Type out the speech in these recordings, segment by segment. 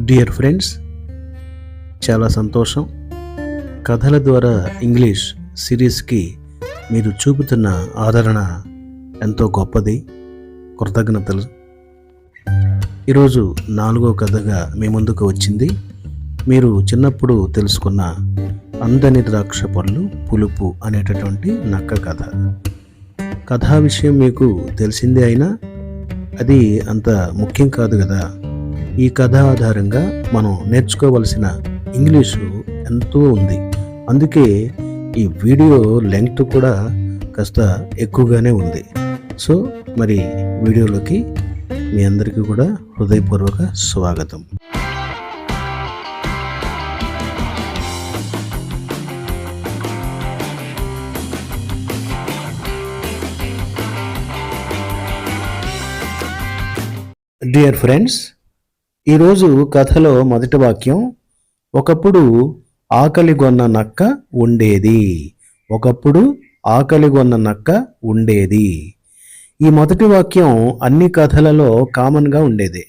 Dear friends, చాలా సంతోషం. కథల ద్వారా ఇంగ్లీష్ సిరీస్కి మీరు చూపుతున్న ఆదరణ ఎంతో గొప్పది. కృతజ్ఞతలు. ఈరోజు 4వ కథగా మీ ముందుకు వచ్చింది. మీరు చిన్నప్పుడు తెలుసుకున్న అందని ద్రాక్ష పళ్ళు పులుపు అనేటటువంటి నక్క కథ. కథా విషయం మీకు తెలిసిందే అయినా అది అంత ముఖ్యం కాదు కదా. ఈ కథ ఆధారంగా మనం నేర్చుకోవలసిన ఇంగ్లీషు ఎంతో ఉంది. అందుకే ఈ వీడియో లెంగ్త్ కూడా కాస్త ఎక్కువగానే ఉంది. సో మరి వీడియోలోకి మీ అందరికీ కూడా హృదయపూర్వక స్వాగతం. డియర్ ఫ్రెండ్స్, ఈరోజు కథలో మొదటి వాక్యం, ఒకప్పుడు ఆకలిగొన్న నక్క ఉండేది. ఒకప్పుడు ఆకలిగొన్న నక్క ఉండేది. ఈ మొదటి వాక్యం అన్ని కథలలో కామన్గా ఉండేది.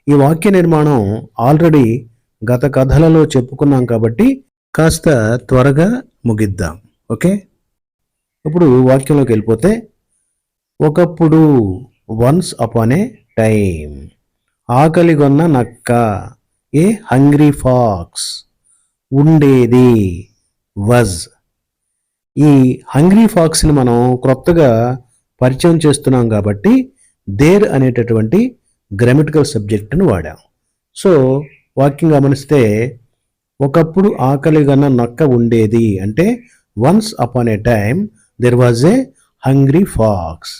ఈ వాక్య నిర్మాణం ఆల్రెడీ గత కథలలో చెప్పుకున్నాం కాబట్టి కాస్త త్వరగా ముగిద్దాం. ఓకే, ఇప్పుడు వాక్యంలోకి వెళ్ళిపోతే, ఒకప్పుడు వన్స్ అపాన్ ఏ టైం, ఆకలిగొన్న నక్క, ఏ హంగ్రీ ఫాక్స్, ఉండేది, వజ్. ఈ హంగ్రీ ఫాక్స్ని మనం క్రొత్తగా పరిచయం చేస్తున్నాం కాబట్టి దేర్ అనేటటువంటి గ్రామటికల్ సబ్జెక్టును వాడాం. సో వాక్యం గమనిస్తే, ఒకప్పుడు ఆకలిగొన్న నక్క ఉండేది అంటే once upon a time there was a hungry fox.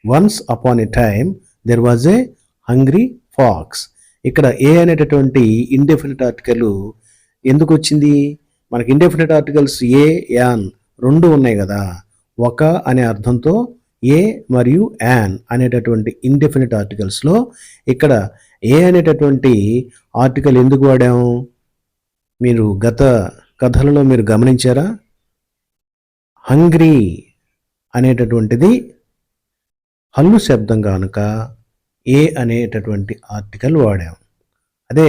Once upon a time there was a hungry fox. ఇక్కడ ఏ అనేటటువంటి ఇండెఫినిట్ ఆర్టికల్ ఎందుకు వచ్చింది? మనకి ఇండెఫినిట్ ఆర్టికల్స్ ఏ, యాన్ రెండు ఉన్నాయి కదా. ఒక అనే అర్థంతో ఏ మరియు యాన్ అనేటటువంటి ఇండెఫినిట్ ఆర్టికల్స్లో ఇక్కడ ఏ అనేటటువంటి ఆర్టికల్ ఎందుకు వాడాం? మీరు గత కథలలో మీరు గమనించారా? హంగ్రీ అనేటటువంటిది హల్లు శబ్దం కనుక ఏ అనేటటువంటి ఆర్టికల్ వాడాం. అదే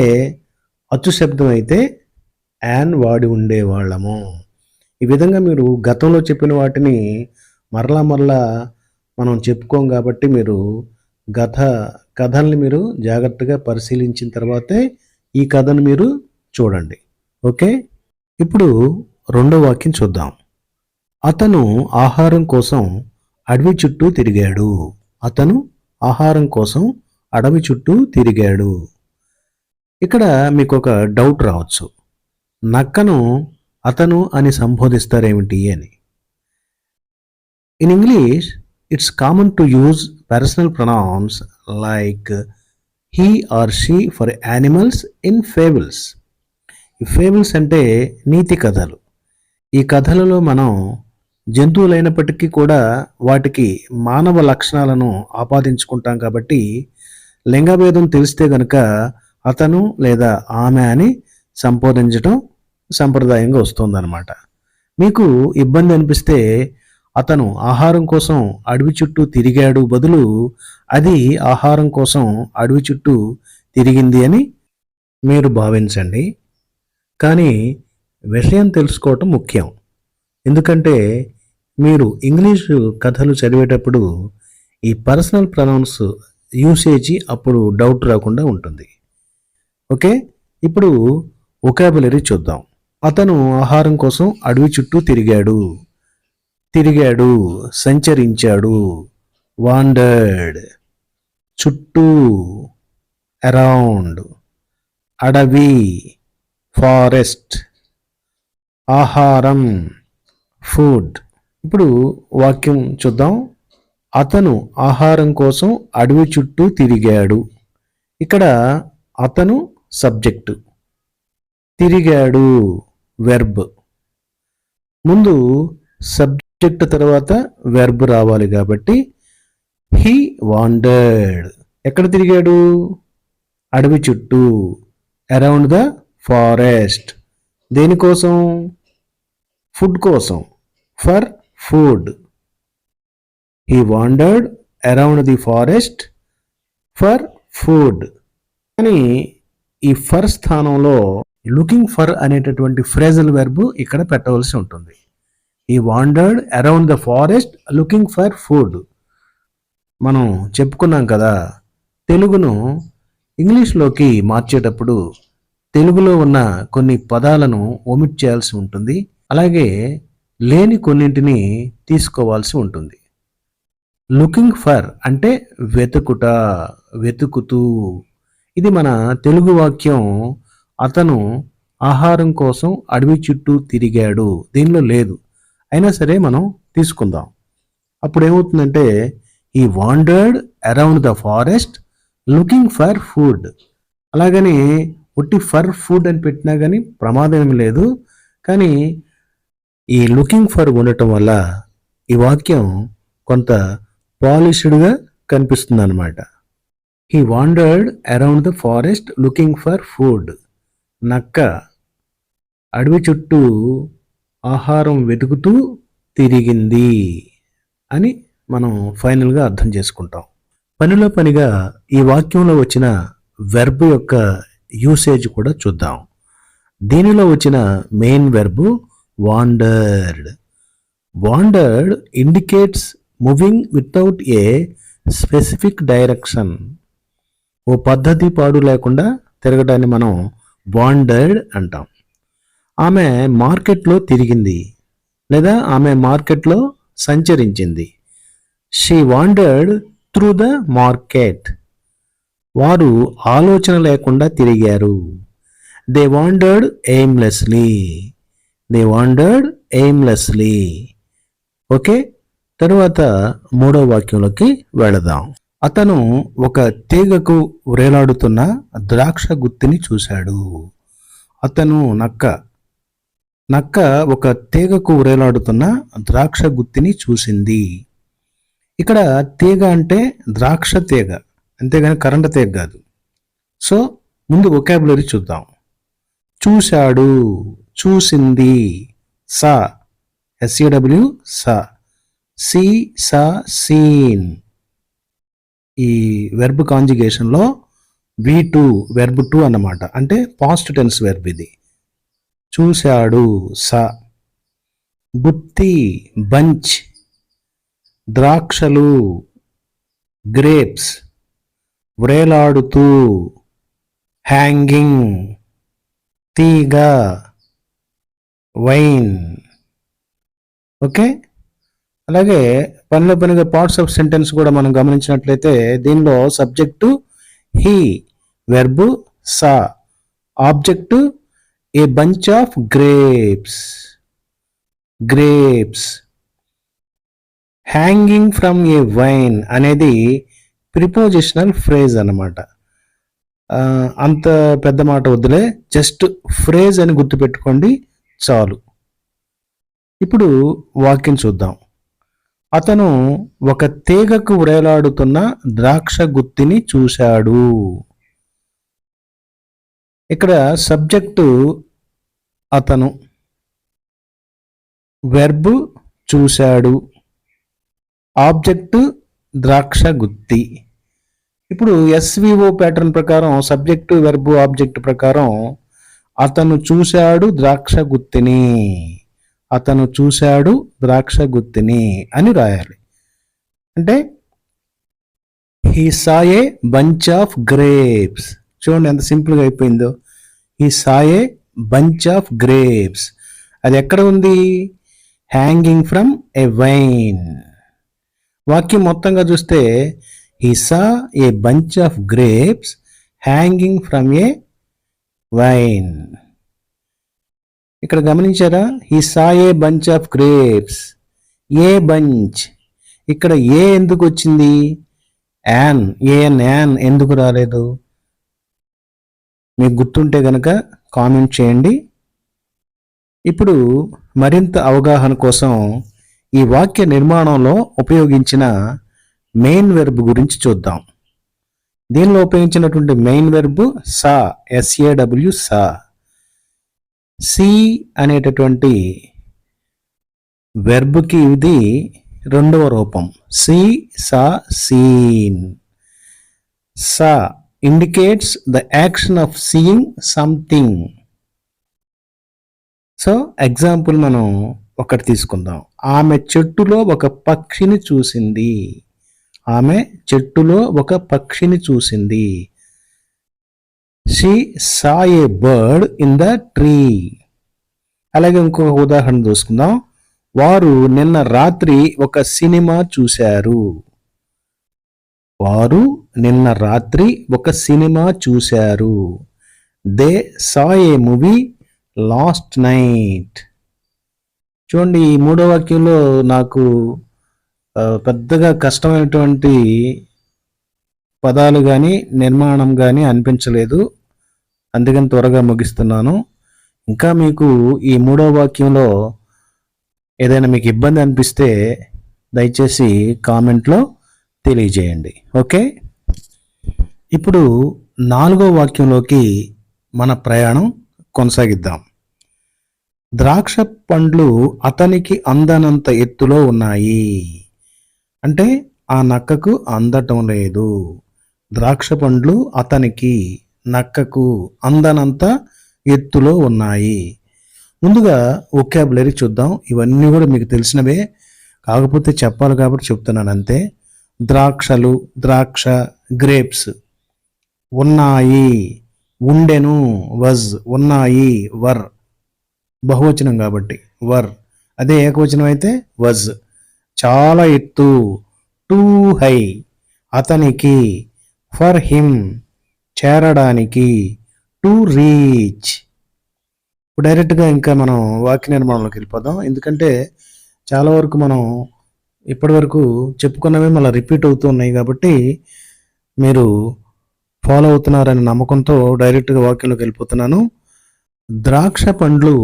అచ్చు శబ్దం అయితే యాన్ వాడి ఉండేవాళ్ళము. ఈ విధంగా మీరు గతంలో చెప్పిన వాటిని మరలా మనం చెప్పుకోం కాబట్టి మీరు గత కథల్ని మీరు జాగ్రత్తగా పరిశీలించిన తర్వాతే ఈ కథను మీరు చూడండి. ఓకే, ఇప్పుడు రెండో వాక్యం చూద్దాం. అతను ఆహారం కోసం అడవి చుట్టూ తిరిగాడు. అతను ఆహారం కోసం అడవి చుట్టూ తిరిగాడు. ఇక్కడ మీకు ఒక డౌట్ రావచ్చు, నక్కను అతను అని సంబోధిస్తారేమిటి అని. In English it's common to use personal pronouns like he or she for animals in fables. ఈ ఫేబుల్స్ అంటే నీతి కథలు. ఈ కథలలో మనం జంతువులైనప్పటికీ కూడా వాటికి మానవ లక్షణాలను ఆపాదించుకుంటాం కాబట్టి లింగభేదం తెలిస్తే గనక అతను లేదా ఆమె అని సంబోధించడం సంప్రదాయంగా వస్తుందన్నమాట. మీకు ఇబ్బంది అనిపిస్తే అతను ఆహారం కోసం అడవి చుట్టూ తిరిగాడు బదులు అది ఆహారం కోసం అడవి చుట్టూ తిరిగింది అని మీరు భావించండి. కానీ విషయం తెలుసుకోవటం ముఖ్యం. ఎందుకంటే మీరు ఇంగ్లీషు కథలు చదివేటప్పుడు ఈ పర్సనల్ ప్రొనౌన్స్ యూసేజీ అప్పుడు డౌట్ రాకుండా ఉంటుంది. ఓకే, ఇప్పుడు వొకాబులరీ చూద్దాం. అతను ఆహారం కోసం అడవి చుట్టూ తిరిగాడు, సంచరించాడు, వాండర్డ్, చుట్టూ, అరౌండ్, అడవి, ఫారెస్ట్, ఆహారం, ఫుడ్. ఇప్పుడు వాక్యం చూద్దాం. అతను ఆహారం కోసం అడవి చుట్టూ తిరిగాడు. ఇక్కడ అతను సబ్జెక్టు, తిరిగాడు వెర్బ్. ముందు సబ్జెక్ట్ తర్వాత వెర్బ్ రావాలి కాబట్టి హీ వాండర్డ్. ఎక్కడ తిరిగాడు? అడవి చుట్టూ, అరౌండ్ ద ఫారెస్ట్. దేనికోసం? ఫుడ్ కోసం, for food. He wandered around the forest for food. కానీ ఈ ఫర్ స్థానంలో లుకింగ్ ఫర్ అనేటటువంటి ఫ్రేజల్ వెర్బ్ ఇక్కడ పెట్టవలసి ఉంటుంది. ఈ wandered around the forest looking for food. మనం చెప్పుకున్నాం కదా, తెలుగును ఇంగ్లీష్లోకి మార్చేటప్పుడు తెలుగులో ఉన్న కొన్ని పదాలను ఒమిట్ చేయాల్సి ఉంటుంది. అలాగే లేని కొన్నింటిని తీసుకోవాల్సి ఉంటుంది. లుకింగ్ ఫర్ అంటే వెతుకుట, వెతుకుతూ. ఇది మన తెలుగు వాక్యం. అతను ఆహారం కోసం అడవి చుట్టూ తిరిగాడు దీనిలో లేదు, అయినా సరే మనం తీసుకుందాం. అప్పుడు ఏమవుతుందంటే ఈ wandered around the forest looking for food. అలాగని ఒట్టి ఫర్ ఫుడ్ అని పెట్టినా కానీ ప్రమాదం ఏమి లేదు. కానీ ఈ లుకింగ్ ఫర్ ఉండటం వల్ల ఈ వాక్యం కొంత పాలిష్డ్గా కనిపిస్తుంది అనమాట. He wandered around the forest looking for food. నక్క అడవి చుట్టూ ఆహారం వెతుకుతూ తిరిగింది అని మనం ఫైనల్గా అర్థం చేసుకుంటాం. పనిలో పనిగా ఈ వాక్యంలో వచ్చిన వెర్బ్ యొక్క యూసేజ్ కూడా చూద్దాం. దీనిలో వచ్చిన main verb wandered. Wandered indicates moving without a specific direction. ఓ పద్ధతి పాడు లేకుండా తిరగడాన్ని మనం వాండర్డ్ అంటాం. ఆమె మార్కెట్లో తిరిగింది లేదా ఆమె మార్కెట్లో సంచరించింది. She wandered through the market. వారు ఆలోచన లేకుండా తిరిగారు. They wandered aimlessly. They wandered aimlessly. Okay, తరువాత మూడో వాక్యంలోకి వెళదాం. అతను ఒక తీగకు వ్రేలాడుతున్న ద్రాక్ష గుత్తిని చూశాడు. అతను నక్క ఒక తీగకు వ్రేలాడుతున్న ద్రాక్ష గుత్తిని చూసింది. ఇక్కడ తీగ అంటే ద్రాక్ష తీగ, అంతేగాని కరెంట్ తీగ కాదు. సో ముందు వొకాబులరీ చూద్దాం. చూశాడు, చూసింది, సా, ఎస్ఏడబ్ల్యూ సా, సి సా సీన్. ఈ వెర్బ్ కాంజుగేషన్లో V2 వెర్బ్ 2 అన్నమాట, అంటే పాస్ట్ టెన్స్ వెర్బ్ ఇది. చూశాడు సా. గుత్తి బంచ్. ద్రాక్షలు గ్రేప్స్. వ్రేలాడుతూ హ్యాంగింగ్. తీగ వైన్. ఓకే, అలాగే పనిలో పనిగా పార్ట్స్ ఆఫ్ సెంటెన్స్ కూడా మనం గమనించినట్లయితే దీనిలో subject he, verb saw, object a bunch of grapes. Grapes. Hanging from A wine అనేది ప్రిపోజిషనల్ ఫ్రేజ్ అన్నమాట. అంత పెద్ద మాట వద్దులే, జస్ట్ ఫ్రేజ్ అని గుర్తుపెట్టుకోండి చాలు. ఇప్పుడు వాక్యం చూద్దాం. అతను ఒక తీగకు వ్రేలాడుతున్న ద్రాక్ష గుత్తిని చూశాడు. ఇక్కడ సబ్జెక్టు అతను, వెర్బు చూశాడు, ఆబ్జెక్టు ద్రాక్ష గుత్తి. ఇప్పుడు SVO ప్యాటర్న్ ప్రకారం సబ్జెక్టు వెర్బు ఆబ్జెక్ట్ ప్రకారం అతను చూశాడు ద్రాక్ష గుత్తిని, అతను చూశాడు ద్రాక్ష గుత్తిని అని రాయాలి. అంటే he saw a bunch of grapes. చూడండి ఎంత సింపుల్గా అయిపోయిందో. He saw a bunch of grapes. అది ఎక్కడ ఉంది? Hanging from A wine. వాక్యం మొత్తంగా చూస్తే he saw a bunch of grapes hanging from A wine. ఇక్కడ గమనించారా? He saw a bunch of grapes. A bunch, ఇక్కడ ఏ ఎందుకు వచ్చింది? యాన్, యాన్ ఎందుకు రాలేదు? మీకు గుర్తుంటే గనక కామెంట్ చేయండి. ఇప్పుడు మరింత అవగాహన కోసం ఈ వాక్య నిర్మాణంలో ఉపయోగించిన మెయిన్ వెర్బ్ గురించి చూద్దాం. దీనిలో ఉపయోగించినటువంటి main verb saw, SAW saw. See అనేటటువంటి వెర్బ్కి ఇది రెండవ రూపం. See saw seen. Saw indicates the action of seeing something. So example మనం ఒకటి తీసుకుందాం. ఆమె చెట్టులో ఒక పక్షిని చూసింది. ఆమె చెట్టులో ఒక పక్షిని చూసింది. She saw A bird in the tree. అలాగే ఇంకొక ఉదాహరణ చూసుకుందాం. వారు నిన్న రాత్రి ఒక సినిమా చూశారు. వారు నిన్న రాత్రి ఒక సినిమా చూశారు. They saw A movie last night. చూడండి, ఈ మూడో వాక్యంలో నాకు పెద్దగా కష్టమైనటువంటి పదాలు కానీ నిర్మాణం కానీ అనిపించలేదు. అందుకని త్వరగా ముగిస్తున్నాను. ఇంకా మీకు ఈ మూడో వాక్యంలో ఏదైనా మీకు ఇబ్బంది అనిపిస్తే దయచేసి కామెంట్లో తెలియజేయండి. ఓకే, ఇప్పుడు నాలుగో వాక్యంలోకి మన ప్రయాణం కొనసాగిద్దాం. ద్రాక్ష పండ్లు అతనికి అందనంత ఎత్తులో ఉన్నాయి. అంటే ఆ నక్కకు అందటం లేదు. ద్రాక్ష పండ్లు అతనికి, నక్కకు అందనంత ఎత్తులో ఉన్నాయి. ముందుగా వొకాబులరీ చూద్దాం. ఇవన్నీ కూడా మీకు తెలిసినవే, కాకపోతే చెప్పాలి కాబట్టి చెప్తున్నాను అంతే. ద్రాక్షలు, ద్రాక్ష, గ్రేప్స్. ఉన్నాయి, ఉండెను, వజ్. ఉన్నాయి, వర్. బహువచనం కాబట్టి వర్. అదే ఏకవచనం అయితే వజ్. చాలా ఎత్తు, టూ హై. అతనికి, ఫర్ హిమ్. చేరడానికి, టు రీచ్. ఇప్పుడు డైరెక్ట్గా ఇంకా మనం వాక్య నిర్మాణంలోకి వెళ్ళిపోదాం. ఎందుకంటే చాలా వరకు మనం ఇప్పటి వరకు చెప్పుకున్నవే మళ్ళీ రిపీట్ అవుతూ ఉన్నాయి కాబట్టి మీరు ఫాలో అవుతున్నారనే నమ్మకంతో డైరెక్ట్గా వాక్యంలోకి వెళ్ళిపోతున్నాను. ద్రాక్ష పండ్లు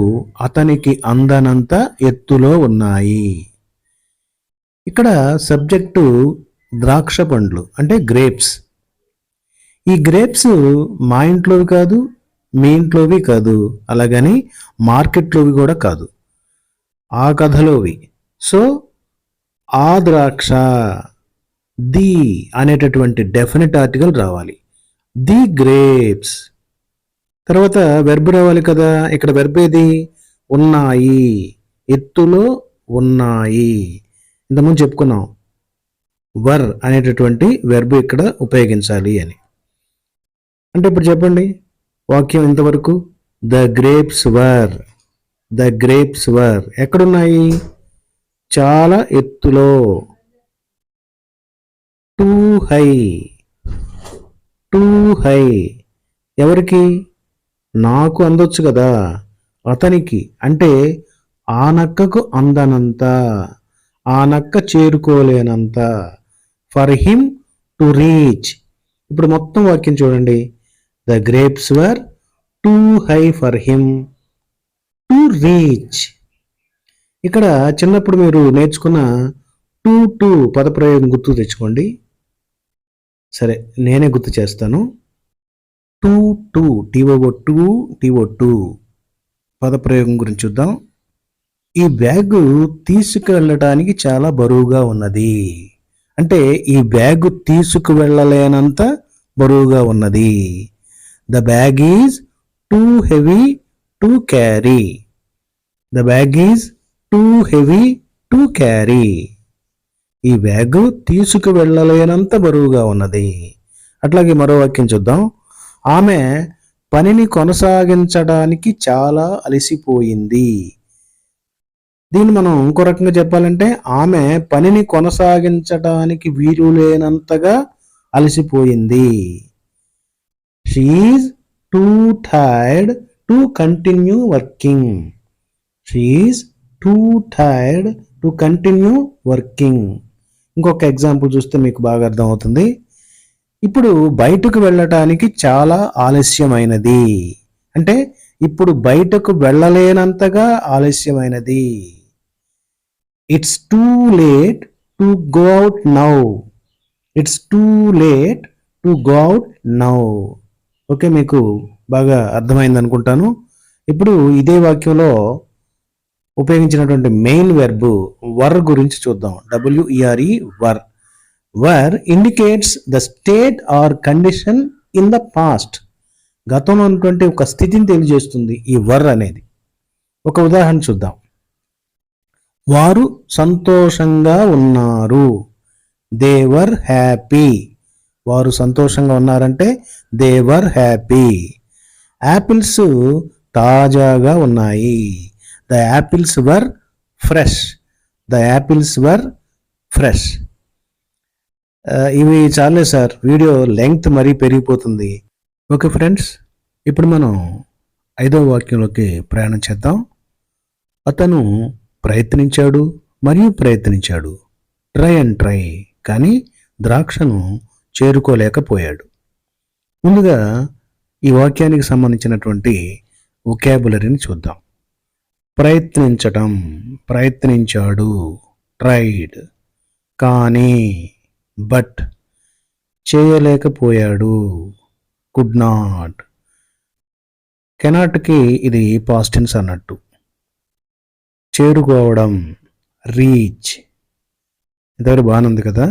అతనికి అందనంత ఎత్తులో ఉన్నాయి. ఇక్కడ సబ్జెక్టు ద్రాక్ష పండ్లు అంటే గ్రేప్స్. ఈ గ్రేప్స్ మా ఇంట్లోవి కాదు, మీ ఇంట్లోవి కాదు, అలాగని మార్కెట్లోవి కూడా కాదు, ఆ కథలోవి. సో ఆ ద్రాక్ష, ది అనేటటువంటి డెఫినెట్ ఆర్టికల్ రావాలి. The grapes. తర్వాత వెర్బ్ రావాలి కదా. ఇక్కడ వెర్బ్ ఏది? ఉన్నాయి, ఎత్తులో ఉన్నాయి. ఇంతకుముందు చెప్పుకున్నాం వర్ అనేటటువంటి వెర్బ్ ఇక్కడ ఉపయోగించాలి అని. అంటే ఇప్పుడు చెప్పండి వాక్యం ఇంతవరకు. The grapes were. The grapes were ఎక్కడున్నాయి? చాలా ఎత్తులో. Two high. టూ హై ఎవరికి? నాకు అందొచ్చు కదా. అతనికి అంటే ఆ నక్కకు అందనంత, ఆ నక్క చేరుకోలేనంత. For him to reach. ఇప్పుడు మొత్తం వాక్యం చూడండి. The grapes were too high for him to reach. ఇక్కడ చిన్నప్పుడు మీరు నేర్చుకున్న టూ టూ పదప్రయోగం గుర్తు తెచ్చుకోండి. సరే, నేనే గుర్తు చేస్తాను. టూ టూ, TO2 పదప్రయోగం గురించి చూద్దాం. ఈ బ్యాగు తీసుకువెళ్ళటానికి చాలా బరువుగా ఉన్నది. అంటే ఈ బ్యాగు తీసుకువెళ్ళలేనంత బరువుగా ఉన్నది. The bag is too heavy to carry. The bag is too heavy to carry. ఈ బ్యాగు తీసుకువెళ్ళలేనంత బరువుగా ఉన్నది. అట్లాగే మరో వాక్యం చూద్దాం. ఆమె పనిని కొనసాగించడానికి చాలా అలసిపోయింది. దీన్ని మనం ఇంకో రకంగా చెప్పాలంటే ఆమె పనిని కొనసాగించడానికి వీలు లేనంతగా అలసిపోయింది. She is too tired to continue working. She is too tired to continue working. ఇంకొక ఎగ్జాంపుల్ చూస్తే మీకు బాగా అర్థమవుతుంది. ఇప్పుడు బయటకు వెళ్ళటానికి చాలా ఆలస్యమైనది. అంటే ఇప్పుడు బయటకు వెళ్ళలేనంతగా ఆలస్యమైనది. It's too late to go out now. It's too late to go out now. Okay, మీకు బాగా అర్థమైంది అనుకుంటాను. ఇప్పుడు ఇదే వాక్యంలో ఉపయోగించినటువంటి మెయిన్ వెర్బ్ వర్ గురించి చూద్దాం. WERE were. Were indicates the state or condition in the past, గతంలో ఉన్నటువంటి ఒక స్థితిని తెలియజేస్తుంది ఈ వర్ అనేది. ఒక ఉదాహరణ చూద్దాం. వారు సంతోషంగా ఉన్నారు. They were happy. వారు సంతోషంగా ఉన్నారంటే దే వర్ హ్యాపీ. యాపిల్స్ తాజాగా ఉన్నాయి. The apples were fresh. The apples were fresh. ఇవి చాలే సార్, వీడియో లెంగ్త్ మరీ పెరిగిపోతుంది. ఓకే ఫ్రెండ్స్, ఇప్పుడు మనం 5వ వాక్యంలోకి ప్రయాణం చేద్దాం. అతను ప్రయత్నించాడు మరియు ప్రయత్నించాడు. ట్రై అండ్ ట్రై, కానీ ద్రాక్షను చేరుకోలేకపోయాడు. ముందుగా ఈ వాక్యానికి సంబంధించినటువంటి వొకాబులరీని చూద్దాం. ప్రయత్నించటం, ప్రయత్నించాడు, ట్రైడ్. కానీ, బట్, చేయలేకపోయాడు, కుడ్ నాట్. కెనాట్కి ఇది పాస్ట్ టెన్స్ అన్నట్టు. చేరుకోవడం, రీచ్. ఇదవరు బాగానే ఉంది కదా.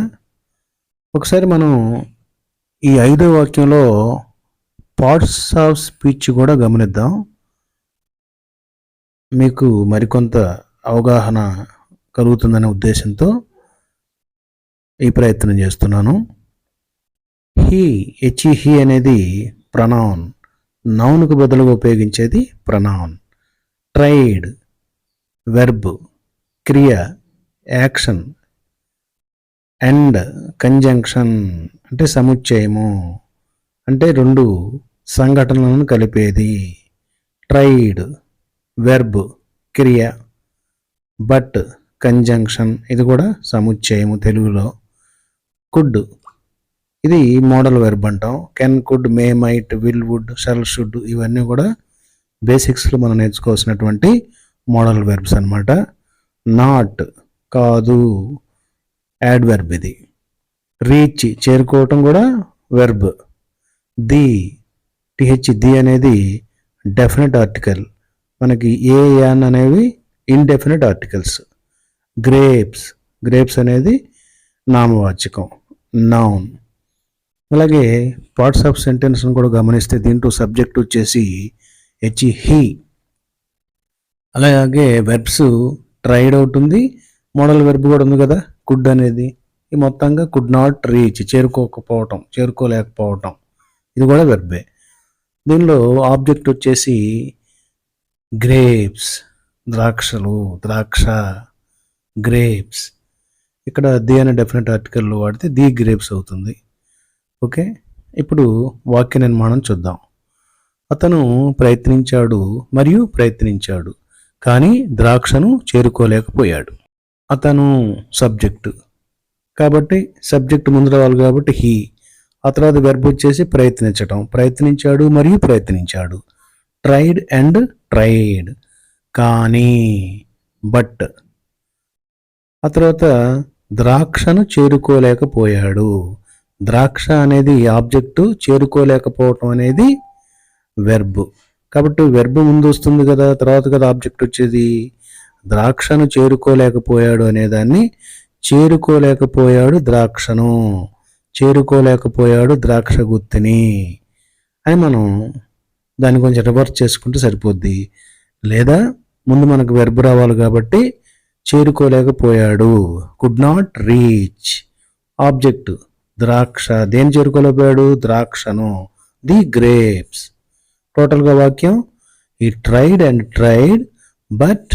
ఒకసారి మనం ఈ 5వ వాక్యంలో పార్ట్స్ ఆఫ్ స్పీచ్ కూడా గమనిద్దాం. మీకు మరికొంత అవగాహన కలుగుతుందనే ఉద్దేశంతో ఈ ప్రయత్నం చేస్తున్నాను. హీ అనేది ప్రనౌన్, నౌన్కు బదులుగా ఉపయోగించేది ప్రనౌన్. ట్రైడ్ వెర్బ్, క్రియ, యాక్షన్. అండ్ కంజంక్షన్ అంటే సముచ్చయము, అంటే 2 సంఘటనలను కలిపేది. ట్రైడ్ వెర్బ్, క్రియ. బట్ కంజంక్షన్, ఇది కూడా సముచ్చయము తెలుగులో. కుడ్, ఇది మోడల్ వెర్బ్ అంటాం. Can, could, may, might, will, would, shall, should, ఇవన్నీ కూడా బేసిక్స్లో మనం నేర్చుకోవాల్సినటువంటి మోడల్ వెర్బ్స్ అన్నమాట. నాట్, కాదు, యాడ్ వెర్బ్ ఇది. రీచ్, చేరుకోవటం కూడా వెర్బ్. ది అనేది డెఫినెట్ ఆర్టికల్. మనకి ఏ, యాన్ అనేవి ఇండెఫినెట్ ఆర్టికల్స్. గ్రేప్స్ అనేది నామవాచకం, నౌన్. అలాగే పార్ట్స్ ఆఫ్ సెంటెన్స్ను కూడా గమనిస్తే దీంట్లో సబ్జెక్ట్ వచ్చేసి హీ. అలాగే వెర్బ్స్ ట్రైడ్ అవుతుంది, మోడల్ వెర్బ్ కూడా ఉంది కదా కుడ్ అనేది. ఈ మొత్తంగా కుడ్ నాట్ రీచ్, చేరుకోలేకపోవటం, ఇది కూడా వెర్బే. దీనిలో ఆబ్జెక్ట్ వచ్చేసి గ్రేప్స్, ద్రాక్ష. గ్రేప్స్, ఇక్కడ ది అనే డెఫినెట్ ఆర్టికల్లో వాడితే ది గ్రేప్స్ అవుతుంది. ఓకే, ఇప్పుడు వాక్య నిర్మాణం చూద్దాం. అతను ప్రయత్నించాడు మరియు ప్రయత్నించాడు, కానీ ద్రాక్షను చేరుకోలేకపోయాడు. అతను సబ్జెక్టు కాబట్టి సబ్జెక్ట్ ముందు రావాలి కాబట్టి హీ. ఆ తర్వాత వెర్బ్ వచ్చేసి ప్రయత్నించాడు మరియు ప్రయత్నించాడు. ట్రైడ్ అండ్ ట్రైడ్, కానీ, బట్. ఆ తర్వాత ద్రాక్షను చేరుకోలేకపోయాడు. ద్రాక్ష అనేది ఆబ్జెక్టు, చేరుకోలేకపోవటం అనేది వెర్బ్. కాబట్టి వెర్బ్ ముందు వస్తుంది కదా, తర్వాత కదా ఆబ్జెక్ట్ వచ్చేది. ద్రాక్షను చేరుకోలేకపోయాడు అనేదాన్ని చేరుకోలేకపోయాడు ద్రాక్ష గుత్తిని అని మనం దాన్ని కొంచెం రివర్స్ చేసుకుంటే సరిపోద్ది. లేదా ముందు మనకు వెర్బ్ రావాలి కాబట్టి చేరుకోలేకపోయాడు, కుడ్ నాట్ రీచ్. ఆబ్జెక్ట్ ద్రాక్ష, దేని చేరుకోలేకపోయాడు, ద్రాక్షను, ది గ్రేప్స్. టోటల్గా వాక్యం ఈ tried and tried but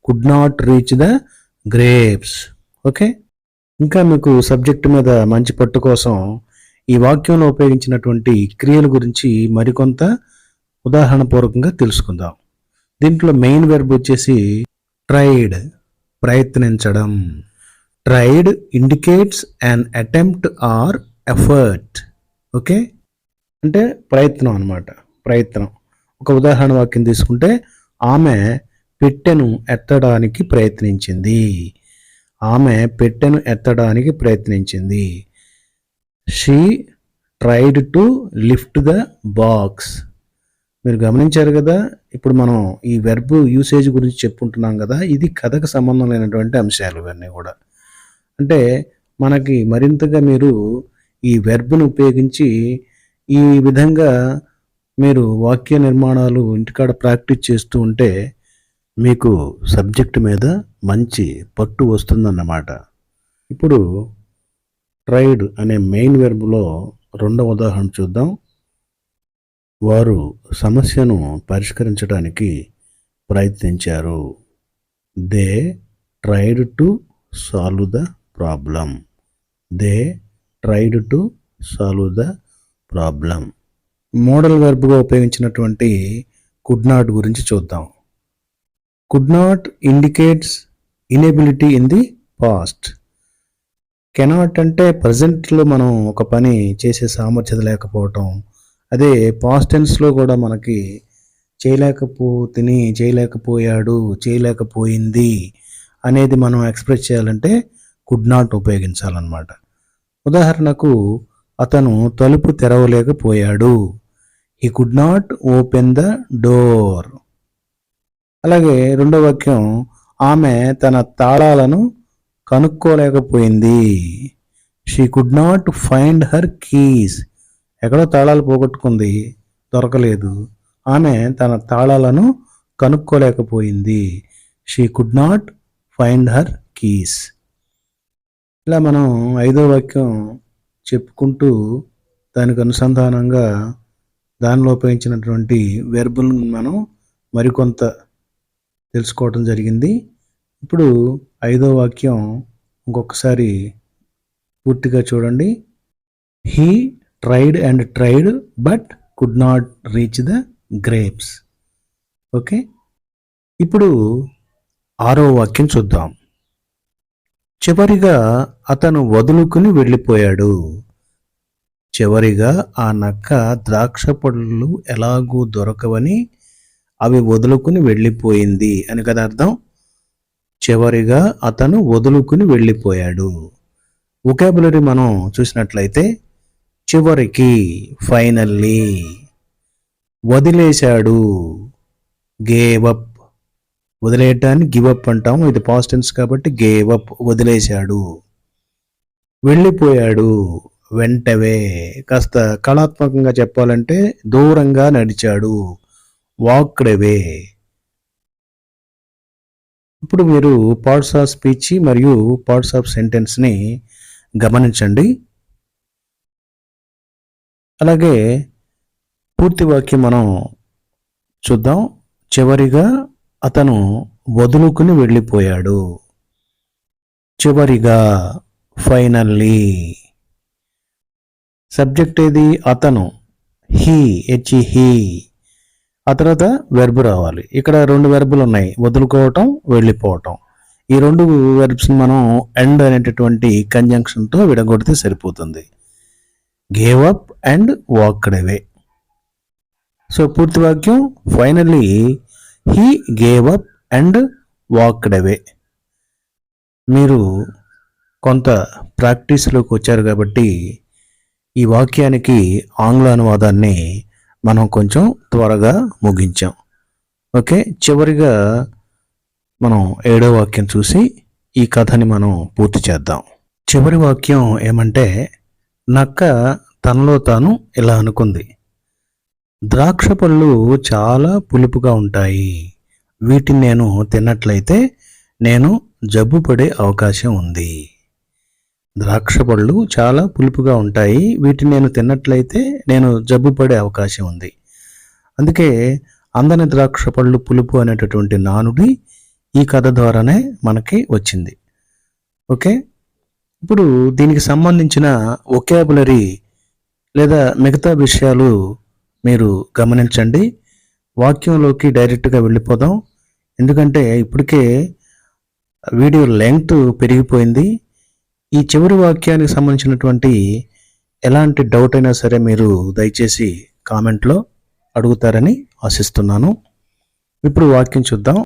could not reach the grapes. Okay, ఇంకా మీకు సబ్జెక్టు మీద మంచి పట్టు కోసం ఈ వాక్యంలో ఉపయోగించినటువంటి క్రియల గురించి మరికొంత ఉదాహరణ పూర్వకంగా తెలుసుకుందాం. దీంట్లో మెయిన్ వెర్బ్ వచ్చేసి ట్రైడ్, ప్రయత్నించడం. Tried indicates an attempt are effort. Okay, అంటే ప్రయత్నం అన్నమాట, ప్రయత్నం. ఒక ఉదాహరణ వాక్యం తీసుకుంటే ఆమె పెట్టెను ఎత్తడానికి ప్రయత్నించింది. She tried to lift the box. మీరు గమనించారు కదా, ఇప్పుడు మనం ఈ వెర్బ్ యూసేజ్ గురించి చెప్పుకుంటున్నాం కదా, ఇది కథకు సంబంధం లేనటువంటి అంశాలు ఇవన్నీ కూడా. అంటే మనకి మరింతగా మీరు ఈ వెర్బ్ను ఉపయోగించి ఈ విధంగా మీరు వాక్య నిర్మాణాలు ఇంటికాడ ప్రాక్టీస్ చేస్తూ ఉంటే మీకు సబ్జెక్ట్ మీద మంచి పట్టు వస్తుందన్నమాట. ఇప్పుడు ట్రైడ్ అనే మెయిన్ వెర్బ్లో రెండవ ఉదాహరణ చూద్దాం. వారు సమస్యను పరిష్కరించడానికి ప్రయత్నించారు. They tried to solve the problem. They tried to solve the problem. Model వెర్బ్గా ఉపయోగించినటువంటి కుడ్ నాట్ గురించి చూద్దాం. Could not indicates inability in the past. Cannot అంటే ప్రజెంట్లో మనం ఒక పని చేసే సామర్థ్యత లేకపోవటం. అదే పాస్ట్ టెన్స్లో కూడా మనకి చేయలేకపోయాడు, చేయలేకపోయింది అనేది మనం ఎక్స్ప్రెస్ చేయాలంటే కుడ్ నాట్ ఉపయోగించాలన్నమాట. ఉదాహరణకు అతను తలుపు తెరవలేకపోయాడు. He could not open the door. అలాగే రెండో వాక్యం, ఆమె తన తాళాలను కనుక్కోలేకపోయింది. She could not find her keys. ఎక్కడో తాళాలు పోగొట్టుకుంది, దొరకలేదు. ఆమె తన తాళాలను కనుక్కోలేకపోయింది. She could not find her keys. ఇలా మనం ఐదో వాక్యం చెప్పుకుంటూ దానికి అనుసంధానంగా దానిలో ఉపయోగించినటువంటి వెర్బులను మనం మరికొంత తెలుసుకోవటం జరిగింది. ఇప్పుడు ఐదో వాక్యం ఇంకొకసారి పూర్తిగా చూడండి. He tried and tried but could not reach the grapes. Okay, ఇప్పుడు ఆరో వాక్యం చూద్దాం. చివరిగా అతను వదులుకుని వెళ్ళిపోయాడు. చివరిగా ఆ నక్క ద్రాక్ష పళ్ళు ఎలాగూ దొరకవని అవి వదులుకుని వెళ్ళిపోయింది అని కదా అర్థం. చివరిగా అతను వదులుకుని వెళ్ళిపోయాడు. వొకాబులరీ మనం చూసినట్లయితే చివరికి, ఫైనల్లీ, వదిలేశాడు, గేవ్ అప్. వదిలేయటాన్ని గివ్ అప్ అంటాము. ఇది పాస్ట్ టెన్స్ కాబట్టి గేవ్ అప్, వదిలేశాడు. వెళ్ళిపోయాడు, వెంట్ అవే. కాస్త కళాత్మకంగా చెప్పాలంటే దూరంగా నడిచాడు, వాక్డ్ అవే. ఇప్పుడు మీరు పార్ట్స్ ఆఫ్ స్పీచ్ మరియు పార్ట్స్ ఆఫ్ సెంటెన్స్ని గమనించండి. అలాగే పూర్తి వాక్యం మనం చూద్దాం. చివరిగా అతను వదులుకుని వెళ్ళిపోయాడు. చివరిగా, ఫైనల్లీ. సబ్జెక్ట్ ఏది? అతను, హీ, హీ. ఆ తర్వాత వెర్బ్ రావాలి. ఇక్కడ రెండు వెర్బులు ఉన్నాయి, వదులుకోవటం, వెళ్ళిపోవటం. ఈ రెండు వెర్బ్స్ని మనం ఎండ్ అనేటటువంటి కంజంక్షన్తో విడగొడితే సరిపోతుంది. Gave up and walked away. So పూర్తి వాక్యం, finally he gave up and walked away. మీరు కొంత ప్రాక్టీస్లోకి వచ్చారు కాబట్టి ఈ వాక్యానికి ఆంగ్ల అనువాదాన్ని మనం కొంచెం త్వరగా ముగించాం. ఓకే, చివరిగా మనం 7వ వాక్యం చూసి ఈ కథని మనం పూర్తి చేద్దాం. చివరి వాక్యం ఏమంటే, నక్క తనలో తాను ఇలా అనుకుంది. ద్రాక్ష పళ్ళు చాలా పులుపుగా ఉంటాయి. వీటిని నేను తిన్నట్లయితే నేను జబ్బు పడే అవకాశం ఉంది. ద్రాక్ష పళ్ళు చాలా పులుపుగా ఉంటాయి. వీటిని నేను తిన్నట్లయితే నేను జబ్బు పడే అవకాశం ఉంది. అందుకే అందని ద్రాక్ష పళ్ళు పులుపు అనేటటువంటి నానుడి ఈ కథ ద్వారానే మనకి వచ్చింది. ఓకే, ఇప్పుడు దీనికి సంబంధించిన వొకాబులరీ లేదా మిగతా విషయాలు మీరు గమనించండి. వాక్యంలోకి డైరెక్ట్గా వెళ్ళిపోదాం. ఎందుకంటే ఇప్పటికే వీడియో లెంగ్త్ పెరిగిపోయింది. ఈ చివరి వాక్యానికి సంబంధించినటువంటి ఎలాంటి డౌట్ అయినా సరే మీరు దయచేసి కామెంట్లో అడుగుతారని ఆశిస్తున్నాను. ఇప్పుడు వాక్యం చూద్దాం.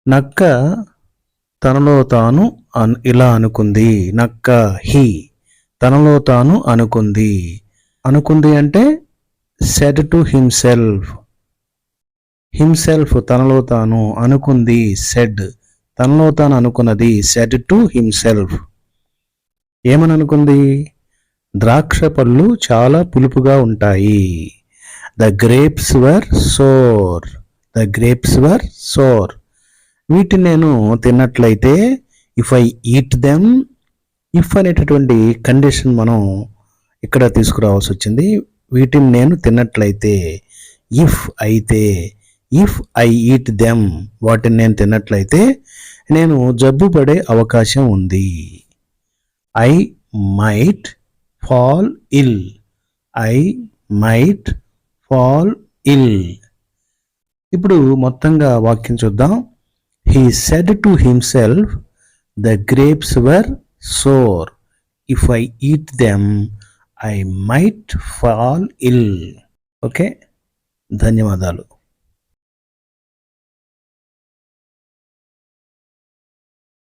నక్క తనలో తాను ఇలా అనుకుంది. నక్క, హీ, తనలో తాను అనుకుంది. అనుకుంది అంటే సెడ్ టు హిమ్సెల్ఫ్. హిమ్సెల్ఫ్ తనలో తాను అనుకుంది. సెడ్ తనలో తాను అనుకున్నది. Said to himself. ఏమని అనుకుంది? ద్రాక్ష పళ్ళు చాలా పులుపుగా ఉంటాయి. The grapes were sour. The grapes were sour. వీటిని నేను తిన్నట్లయితే, if I eat them, if అనేటటువంటి కండిషన్ మనం ఇక్కడ తీసుకురావాల్సి వచ్చింది. వీటిని నేను తిన్నట్లయితే, ఇఫ్ అయితే, ఇఫ్ ఐ ఈట్ దెమ్, వాటిని నేను తిన్నట్లయితే నేను జబ్బు పడే అవకాశం ఉంది. I might fall ill. I might fall ill. ఇప్పుడు మొత్తంగా వాక్యం చూద్దాం. He said to himself, the grapes were sour. If I eat them, I might fall ill. Okay, ధన్యవాదాలు.